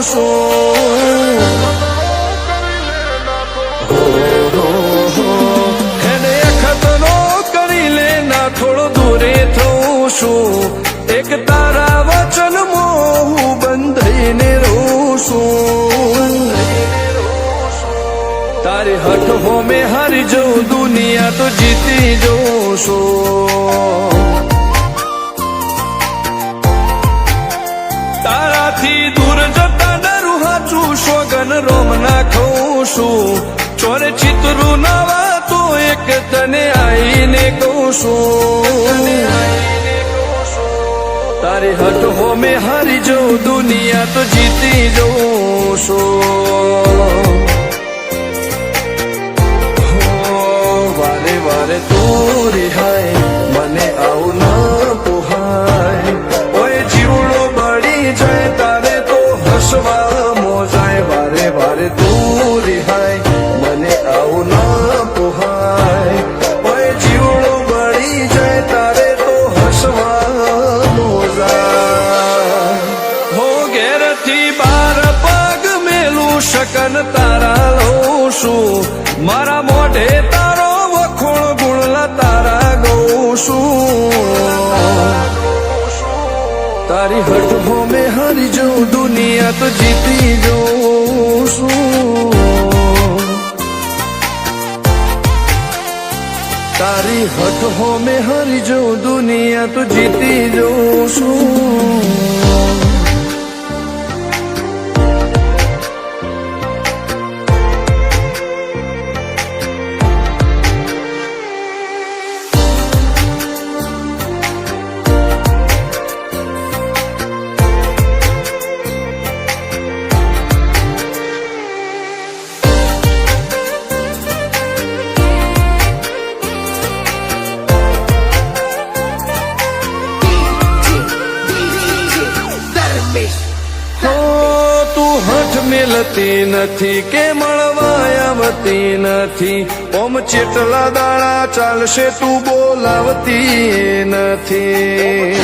છું એને ખતરો કરી લે ના થોડો દૂરે થઉં છું એક તારા વચનમાં હું બંધાઈને રહું છું તારી હઠ હોમે હારી જઉં દુનિયા તો જીતી જઉં છું તારાથી દૂર જતા ડરું હાચું સોગન રોમ ના ખઉં છું ચોરે ચિતરું નવા તો એક તને આઈને કહું છું તારી હઠ હોમે હારી જઉં દુનિયા તો જીતી જઉં છું વારે વારે તું રિહાય મને આવું ના પોહાય ઓય જીવડો બળી જાય તારે તો હસવા મોજાય વારે વારે તું રિહાય મને આવું ના પોહાય ઓય જીવડો બળી જાય તારે તો હસવા મોજાય હો ઘેરથી બાર પગ મેલું શકન તારા લઉં છું મારા મોઢે તારો વખોણ ગુણલા તારા ગઉં છું તારી હઠ હોમે હારી જઉં દુનિયા તો જીતી જઉં છું તારી હઠ હોમે હારી જઉં દુનિયા તો જીતી જઉં છું મિલતી નથી કે મળવા આવતી નથી ઓમ ચેટલા દાડા ચાલશે તું બોલાવતી નથી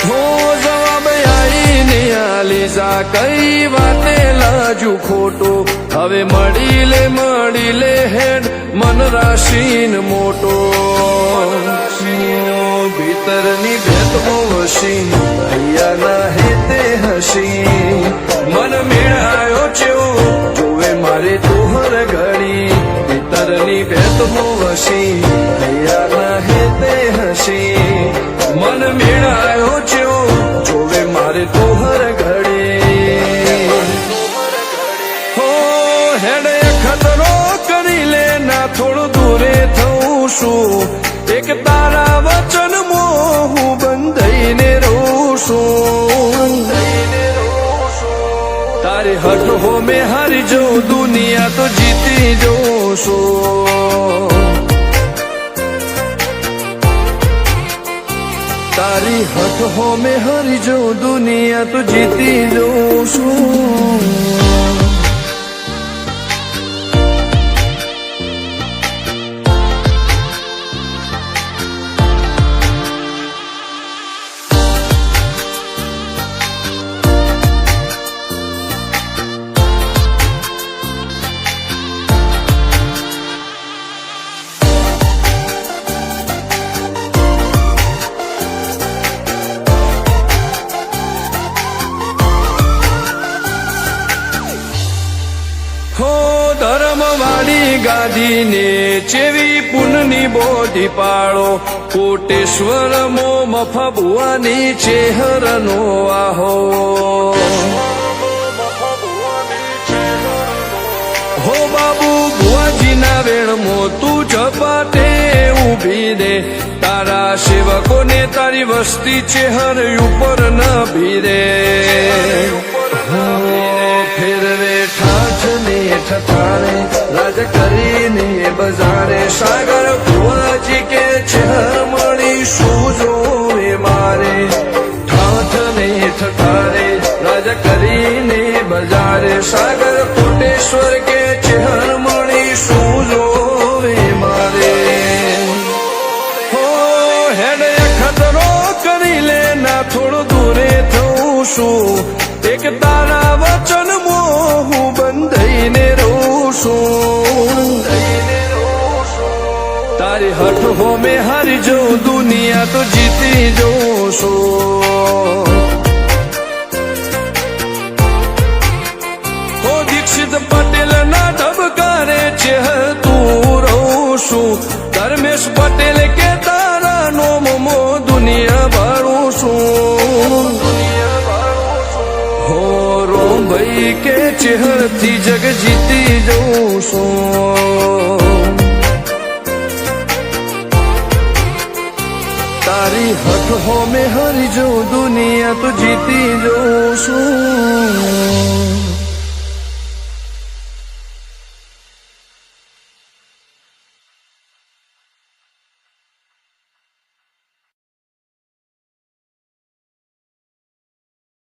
હો જવાબ આઈને આલી જા કઈ વાતે લાજુ ખોટો હવે મળી લે હેડ મન રાશીન મોટો ભીતરની ભેટમાં વસી ભૈયા ના હેતે હસી મન મેળાયો ચેવો જોવે મારે તોહર ઘડી ભીતરની ભેટમાં વસી ભૈયા ના હેતે હસી મન મેળાયો ચેવો જોવે મારે તોહર ઘડી હો હેડે ખતરો કરી લે ના થોડો દૂરે થઉં છું એક તારા વચનમાં હું બંધાઈને રહું છું તારી હઠ હોમે હારી જઉં દુનિયા તો જીતી જઉં છું તારી હઠ હોમે હારી જઉં દુનિયા તો જીતી જઉં છું ધર્મવાળી ગાદીને ચેવી પુનની બોધી પાળો કોટેશ્વર મો મફા ભુવાની ચેહરનો આહો હો બાબુ ભુવાજીના વેણમો તું ઝપાટે ઉભી દે તારા સેવકોને તારી વસ્તી ચેહર ઉપર ન ભીરે ફેરવે ઠાઠ ને ઠઠાણે રાજ કરીને બજારે સાગર ભુવાજી કે ચેહર મળી શું જોવે મારે ઠાઠ ને ઠઠાણે રાજ કરીને બજારે સાગર કોટેશ્વર કે ચેહર મળી શું જોવે મારે હો હેડે ખતરો કરી લે ના થોડો દૂરે છું એક તારા વચન હું બંધાઈને રહું છું તારી હઠ હો મેં હારી જઉં દુનિયા તો જીતી જઉં છું ઓ દીક્ષિત પટેલ ના ઢબકારે છે તું રહું છું ધર્મેશ પટેલ કે તારા નોમો દુનિયા ભાડું છું હો રોમ ભાઈ કે ચેહરથી જગ જીતી જઉં છું તારી હઠ હો મેં હારી જઉં દુનિયા તો જીતી જઉં છું